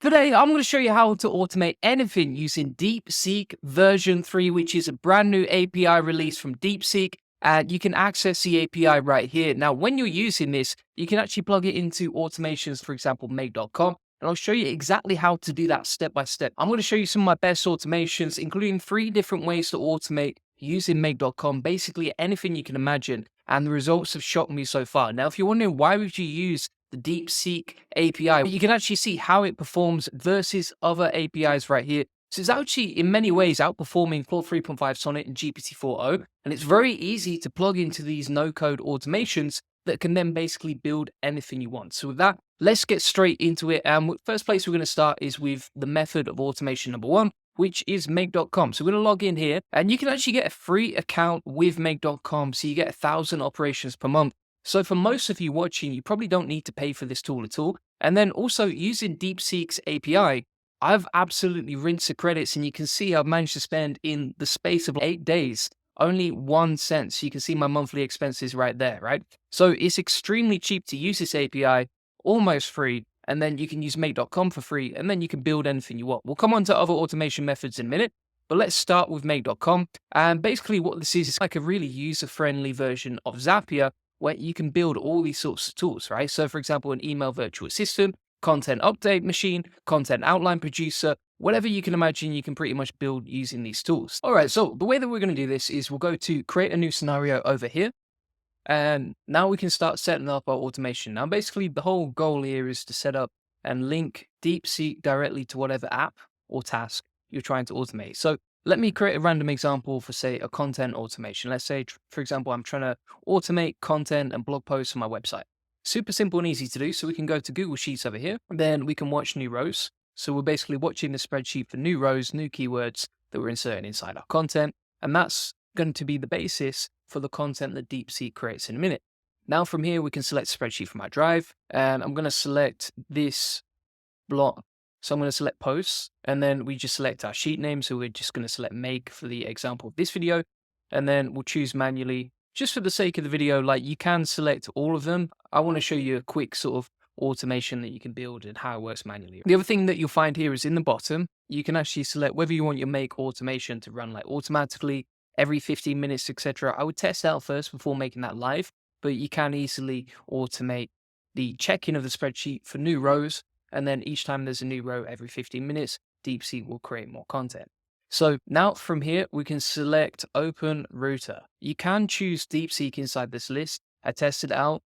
Today, I'm going to show you how to automate anything using DeepSeek version 3, which is a brand new API release from DeepSeek. And you can access the API right here. Now, when you're using this, you can actually plug it into automations, for example, make.com. And I'll show you exactly how to do that step by step. I'm going to show you some of my best automations, including 3 different ways to automate using make.com, basically anything you can imagine. And the results have shocked me so far. Now, if you're wondering why would you use the DeepSeek API, you can actually see how it performs versus other APIs right here. So it's actually in many ways outperforming Claude 3.5 Sonic and GPT-4o, and it's very easy to plug into these no-code automations that can then basically build anything you want. So with that, let's get straight into it. And first place we're going to start is with the method of automation number 1, which is make.com. So we're going to log in here, and you can actually get a free account with make.com, so you get 1,000 operations per month. So for most of you watching, you probably don't need to pay for this tool at all. And then also using DeepSeek's API, I've absolutely rinsed the credits, and you can see I've managed to spend in the space of 8 days only 1 cent. So you can see my monthly expenses right there, right? So it's extremely cheap to use this API, almost free, and then you can use make.com for free, and then you can build anything you want. We'll come on to other automation methods in a minute, but let's start with make.com. And basically what this is like a really user-friendly version of Zapier, where you can build all these sorts of tools, right? So for example, an email virtual assistant, content update machine, content outline producer, whatever you can imagine, you can pretty much build using these tools. All right, so the way that we're going to do this is we'll go to create a new scenario over here. And now we can start setting up our automation. Now, basically the whole goal here is to set up and link DeepSeek directly to whatever app or task you're trying to automate. So let me create a random example for, say, a content automation. Let's say, for example, I'm trying to automate content and blog posts on my website. Super simple and easy to do. So we can go to Google Sheets over here, and then we can watch new rows. So we're basically watching the spreadsheet for new rows, new keywords that we're inserting inside our content. And that's going to be the basis for the content that DeepSeek creates in a minute. Now from here, we can select spreadsheet from our drive, and I'm going to select this block. So I'm going to select posts, and then we just select our sheet name. So we're just going to select make for the example of this video, and then we'll choose manually. Just for the sake of the video, like you can select all of them. I want to show you a quick sort of automation that you can build and how it works manually. The other thing that you'll find here is in the bottom, you can actually select whether you want your make automation to run like automatically every 15 minutes, etc. I would test out first before making that live, but you can easily automate the check-in of the spreadsheet for new rows. And then each time there's a new row every 15 minutes, DeepSeek will create more content. So now from here, we can select Open Router. You can choose DeepSeek inside this list. I tested it out,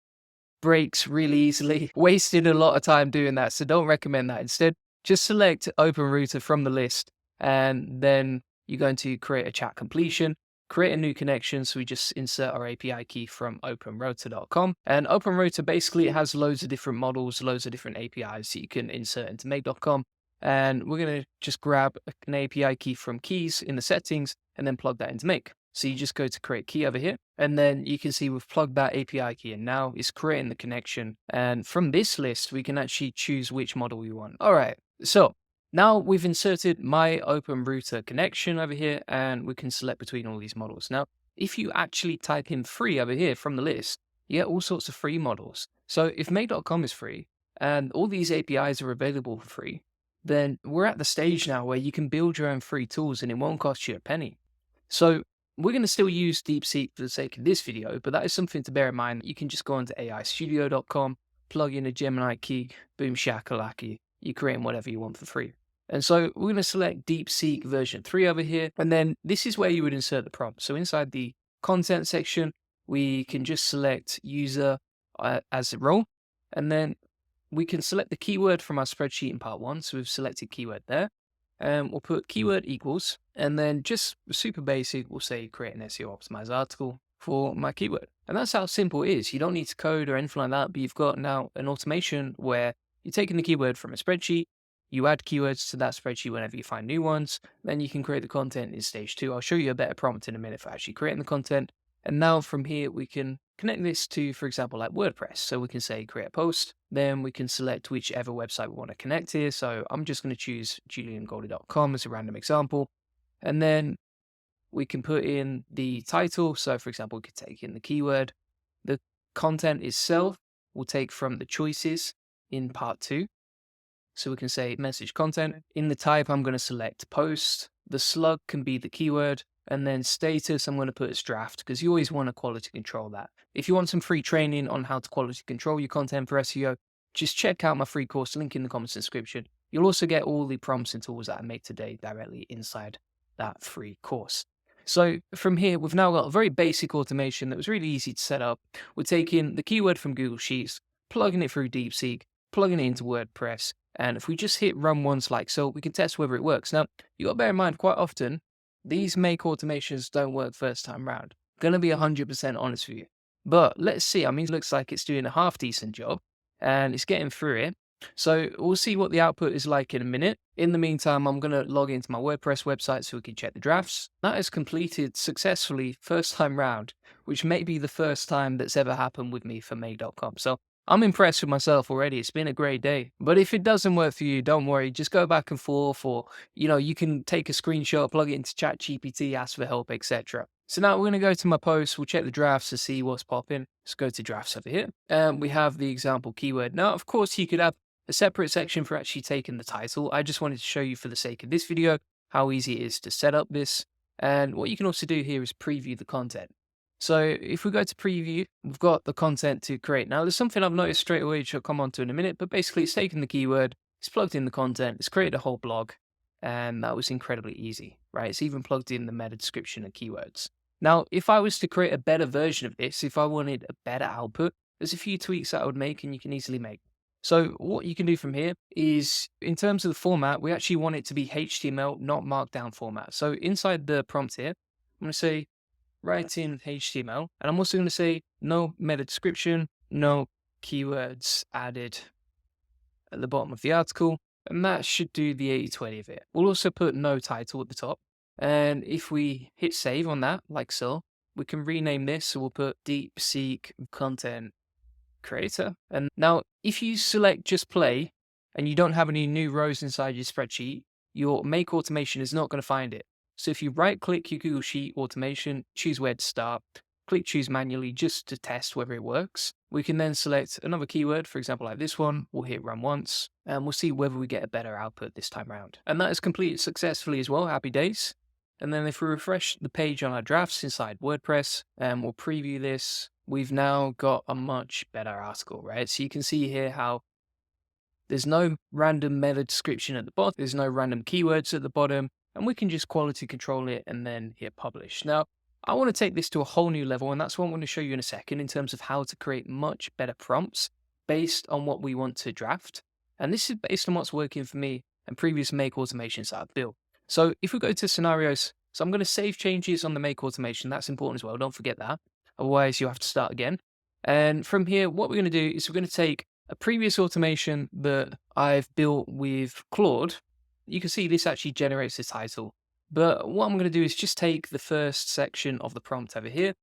breaks really easily, wasted a lot of time doing that. So don't recommend that. Instead, just select Open Router from the list, and then you're going to create a chat completion, create a new connection. So we just insert our API key from openrouter.com. And OpenRouter basically has loads of different models, loads of different APIs that you can insert into make.com. And we're going to just grab an API key from keys in the settings and then plug that into make. So you just go to create key over here, and then you can see we've plugged that API key in. Now it's creating the connection. And from this list, we can actually choose which model we want. All right, so now we've inserted my Open Router connection over here, and we can select between all these models. Now, if you actually type in free over here from the list, you get all sorts of free models. So if make.com is free and all these APIs are available for free, then we're at the stage now where you can build your own free tools and it won't cost you a penny. So we're going to still use DeepSeek for the sake of this video, but that is something to bear in mind. You can just go onto aistudio.com, plug in a Gemini key, boom shakalaki, you're creating whatever you want for free. And so we're going to select DeepSeek version 3 over here, and then this is where you would insert the prompt. So inside the content section, we can just select user as a role, and then we can select the keyword from our spreadsheet in part 1. So we've selected keyword there, and we'll put keyword equals, and then just super basic, we'll say create an SEO optimized article for my keyword. And that's how simple it is. You don't need to code or anything like that, but you've got now an automation where you're taking the keyword from a spreadsheet, you add keywords to that spreadsheet whenever you find new ones, then you can create the content in stage 2. I'll show you a better prompt in a minute for actually creating the content. And now from here, we can connect this to, for example, like WordPress. So we can say create a post, then we can select whichever website we want to connect here. So I'm just going to choose juliangoldie.com as a random example. And then we can put in the title. So for example, we could take in the keyword. The content itself we'll take from the choices in part 2. So we can say message content. In the type, I'm going to select post. The slug can be the keyword. And then status, I'm going to put as draft because you always want to quality control that. If you want some free training on how to quality control your content for SEO, just check out my free course, link in the comments description. You'll also get all the prompts and tools that I make today directly inside that free course. So from here, we've now got a very basic automation that was really easy to set up. We're taking the keyword from Google Sheets, plugging it through DeepSeek, plugging it into WordPress. And if we just hit run once like so, we can test whether it works. Now, you got to bear in mind, quite often, these make automations don't work first time round. Gonna be 100% honest with you. But let's see. I mean, it looks like it's doing a half decent job and it's getting through it. So we'll see what the output is like in a minute. In the meantime, I'm going to log into my WordPress website so we can check the drafts. That is completed successfully first time round, which may be the first time that's ever happened with me for Make.com. So I'm impressed with myself already. It's been a great day. But if it doesn't work for you, don't worry. Just go back and forth, or you can take a screenshot, plug it into ChatGPT, ask for help, etc. So now we're going to go to my post. We'll check the drafts to see what's popping. Let's go to drafts over here. We have the example keyword. Now, of course, you could have a separate section for actually taking the title. I just wanted to show you for the sake of this video how easy it is to set up this. And what you can also do here is preview the content. So if we go to preview, we've got the content to create. Now, there's something I've noticed straight away, which I'll come on to in a minute, but basically it's taken the keyword, it's plugged in the content, it's created a whole blog, and that was incredibly easy, right? It's even plugged in the meta description and keywords. Now, if I was to create a better version of this, if I wanted a better output, there's a few tweaks that I would make and you can easily make. So what you can do from here is, in terms of the format, we actually want it to be HTML, not Markdown format. So inside the prompt here, I'm going to say, write in HTML, and I'm also going to say no meta description, no keywords added at the bottom of the article, and that should do the 80-20 of it. We'll also put no title at the top, and if we hit save on that, like so, we can rename this, so we'll put DeepSeek Content Creator. And now, if you select just play, and you don't have any new rows inside your spreadsheet, your make automation is not going to find it. So if you right-click your Google Sheet automation, choose where to start, click choose manually just to test whether it works. We can then select another keyword, for example, like this one. We'll hit run once, and we'll see whether we get a better output this time around. And that is completed successfully as well. Happy days. And then if we refresh the page on our drafts inside WordPress, and we'll preview this, we've now got a much better article, right? So you can see here how there's no random meta description at the bottom, there's no random keywords at the bottom, and we can just quality control it and then hit publish. Now, I want to take this to a whole new level, and that's what I'm going to show you in a second in terms of how to create much better prompts based on what we want to draft. And this is based on what's working for me and previous make automations that I've built. So if we go to scenarios, so I'm going to save changes on the make automation. That's important as well. Don't forget that. Otherwise, you'll have to start again. And from here, what we're going to do is we're going to take a previous automation that I've built with Claude. You can see this actually generates the title. But what I'm going to do is just take the first section of the prompt over here.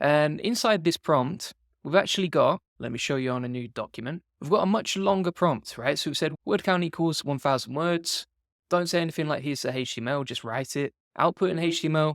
And inside this prompt, we've actually got, let me show you on a new document, we've got a much longer prompt, right? So we've said word count equals 1,000 words. Don't say anything like here's the HTML, just write it. Output in HTML.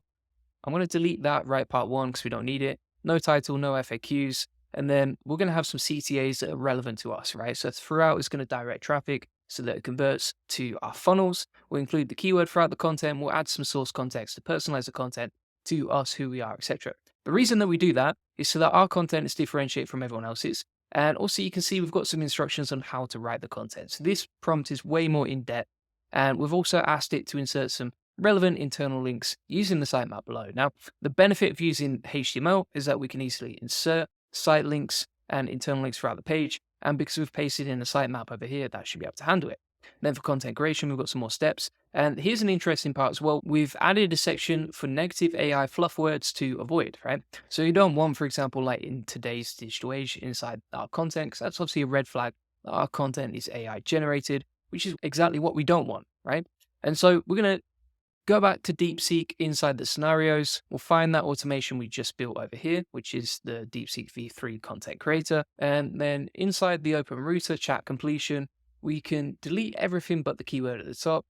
I'm going to delete that right part one because we don't need it. No title, no FAQs. And then we're going to have some CTAs that are relevant to us, right? So throughout, it's going to direct traffic so that it converts to our funnels. We'll include the keyword throughout the content. We'll add some source context to personalize the content to us, who we are, etc. The reason that we do that is so that our content is differentiated from everyone else's. And also you can see we've got some instructions on how to write the content. So this prompt is way more in depth. And we've also asked it to insert some relevant internal links using the sitemap below. Now, the benefit of using HTML is that we can easily insert site links and internal links throughout the page. And because we've pasted in a sitemap over here, that should be able to handle it. Then for content creation, we've got some more steps. And here's an interesting part as well. We've added a section for negative AI fluff words to avoid, right? So you don't want, for example, like in today's digital age inside our content, because that's obviously a red flag that our content is AI generated, which is exactly what we don't want, right? And so we're going to go back to DeepSeek inside the scenarios. We'll find that automation we just built over here, which is the DeepSeek V3 content creator. And then inside the open router chat completion, we can delete everything but the keyword at the top,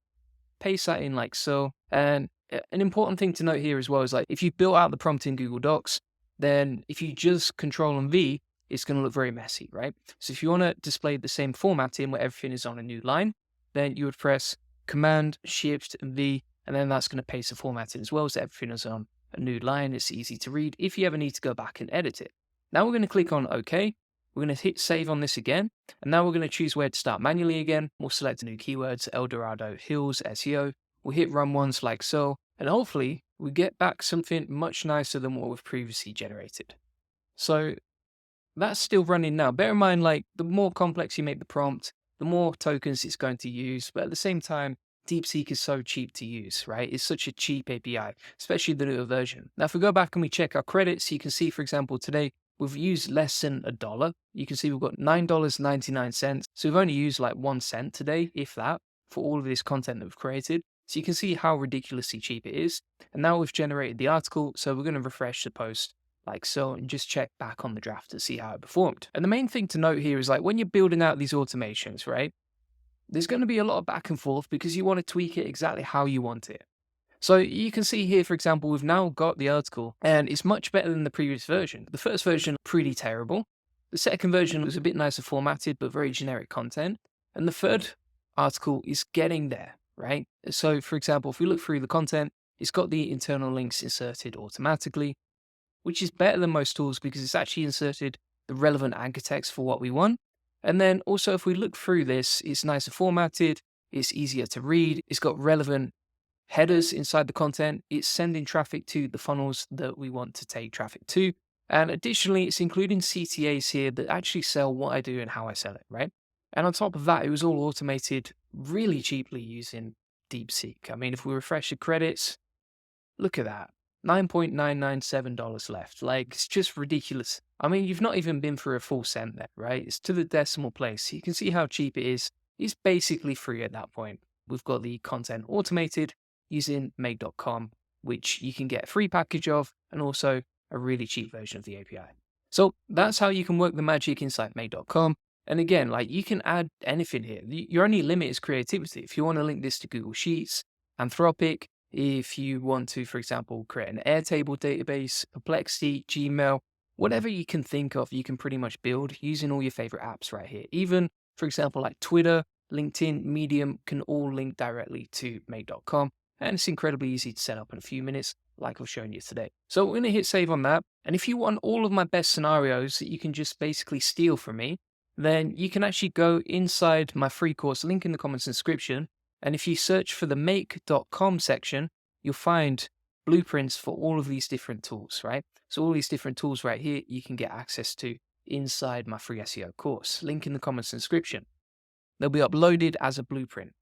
paste that in like so. And an important thing to note here as well is like if you built out the prompt in Google Docs, then if you just Control and V, it's going to look very messy, right? So if you want to display the same formatting where everything is on a new line, then you would press Command, Shift, and V, and then that's going to paste the formatting as well, so everything is on a new line. It's easy to read if you ever need to go back and edit it. Now we're going to click on OK. We're going to hit save on this again, and now we're going to choose where to start manually again. We'll select new keywords, El Dorado Hills, SEO. We'll hit run once like so, and hopefully we get back something much nicer than what we've previously generated. So that's still running now. Bear in mind, like, the more complex you make the prompt, the more tokens it's going to use. But at the same time, DeepSeek is so cheap to use, right? It's such a cheap API, especially the newer version. Now, if we go back and we check our credits, you can see, for example, today we've used less than $1. You can see we've got $9.99. So we've only used like 1 cent today, if that, for all of this content that we've created. So you can see how ridiculously cheap it is. And now we've generated the article, so we're going to refresh the post like so, and just check back on the draft to see how it performed. And the main thing to note here is, like, when you're building out these automations, right, there's going to be a lot of back and forth because you want to tweak it exactly how you want it. So you can see here, for example, we've now got the article and it's much better than the previous version. The first version, pretty terrible. The second version was a bit nicer formatted, but very generic content. And the third article is getting there, right? So for example, if we look through the content, it's got the internal links inserted automatically, which is better than most tools because it's actually inserted the relevant anchor text for what we want. And then also, if we look through this, it's nicer formatted, it's easier to read, it's got relevant headers inside the content, it's sending traffic to the funnels that we want to take traffic to. And additionally, it's including CTAs here that actually sell what I do and how I sell it, right? And on top of that, it was all automated really cheaply using DeepSeek. I mean, if we refresh the credits, look at that. $9.997 left. Like, it's just ridiculous. I mean, you've not even been for a full cent there, right? It's to the decimal place. You can see how cheap it is. It's basically free at that point. We've got the content automated using make.com, which you can get a free package of, and also a really cheap version of the API. So that's how you can work the magic inside make.com. And again, like, you can add anything here. Your only limit is creativity. If you want to link this to Google Sheets, Anthropic, if you want to, for example, create an Airtable database, Perplexity, Gmail, whatever you can think of, you can pretty much build using all your favorite apps right here. Even, for example, like Twitter, LinkedIn, Medium can all link directly to make.com. And it's incredibly easy to set up in a few minutes, like I've shown you today. So we're going to hit save on that. And if you want all of my best scenarios that you can just basically steal from me, then you can actually go inside my free course, link in the comments description. And if you search for the make.com section, you'll find blueprints for all of these different tools, right? So all these different tools right here, you can get access to inside my free SEO course. Link in the comments description. They'll be uploaded as a blueprint,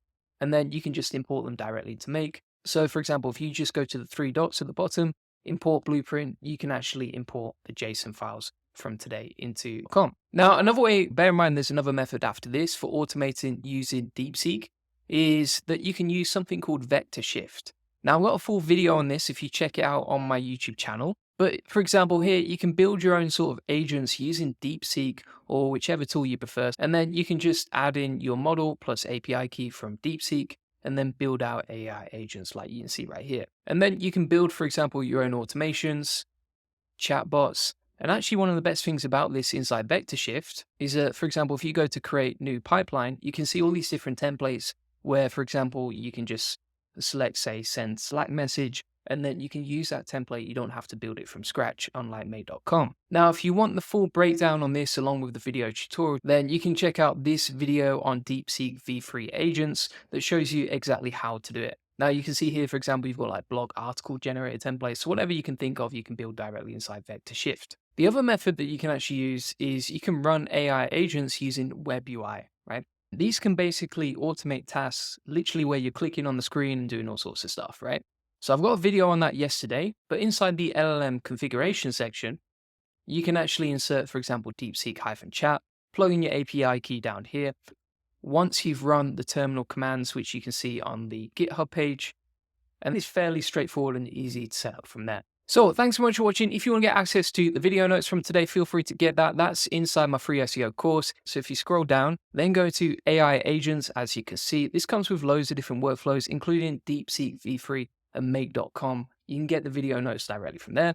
and then you can just import them directly to Make. So for example, if you just go to the 3 dots at the bottom, import blueprint, you can actually import the JSON files from today into .com. Now, another way, bear in mind, there's another method after this for automating using DeepSeek, is that you can use something called vector shift. Now, I've got a full video on this if you check it out on my YouTube channel. But for example, here you can build your own sort of agents using DeepSeek or whichever tool you prefer. And then you can just add in your model plus API key from DeepSeek and then build out AI agents like you can see right here. And then you can build, for example, your own automations, chatbots. And actually, one of the best things about this inside Vector Shift is that, for example, if you go to create new pipeline, you can see all these different templates where, for example, you can just select, say, send Slack message, and then you can use that template. You don't have to build it from scratch, unlike make.com. Now, if you want the full breakdown on this along with the video tutorial, then you can check out this video on DeepSeek V3 agents that shows you exactly how to do it. Now, you can see here, for example, you've got like blog article generator templates. So whatever you can think of, you can build directly inside Vector Shift. The other method that you can actually use is you can run AI agents using Web UI, right? These can basically automate tasks literally where you're clicking on the screen and doing all sorts of stuff, right? So I've got a video on that yesterday, but inside the LLM configuration section, you can actually insert, for example, DeepSeek-chat, plug in your API key down here. Once you've run the terminal commands, which you can see on the GitHub page, and it's fairly straightforward and easy to set up from there. So thanks so much for watching. If you want to get access to the video notes from today, feel free to get that. That's inside my free SEO course. So if you scroll down, then go to AI agents, as you can see, this comes with loads of different workflows, including DeepSeek V3 and make.com. You can get the video notes directly from there.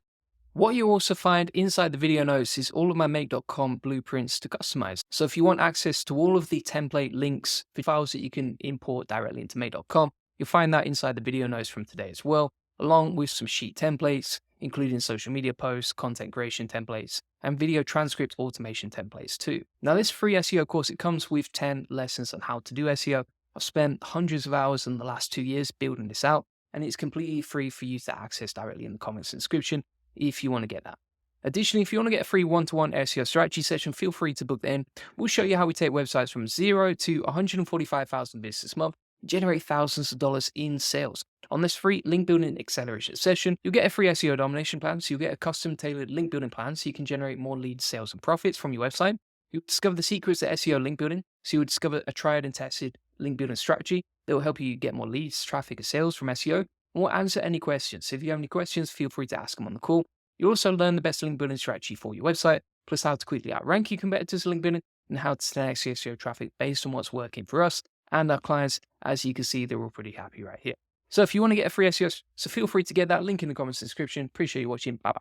What you also find inside the video notes is all of my make.com blueprints to customize. So if you want access to all of the template links, the files that you can import directly into make.com, you'll find that inside the video notes from today as well, along with some sheet templates, including social media posts, content creation templates, and video transcript automation templates too. Now this free SEO course, it comes with 10 lessons on how to do SEO. I've spent hundreds of hours in the last 2 years building this out, and it's completely free for you to access directly in the comments and description if you want to get that. Additionally, if you want to get a free one-to-one SEO strategy session, feel free to book that in. We'll show you how we take websites from 0 to 145,000 visitors a month, generate thousands of dollars in sales. On this free link building acceleration session, you'll get a free SEO domination plan. So you'll get a custom tailored link building plan so you can generate more leads, sales, and profits from your website. You'll discover the secrets of SEO link building. So you'll discover a tried and tested link building strategy that will help you get more leads, traffic, and sales from SEO. And we'll answer any questions. So if you have any questions, feel free to ask them on the call. You'll also learn the best link building strategy for your website, plus how to quickly outrank your competitors in link building and how to 10x SEO traffic based on what's working for us and our clients. As you can see, they're all pretty happy right here. So if you want to get a free SEO, so feel free to get that link in the comments description. Appreciate you watching. Bye-bye.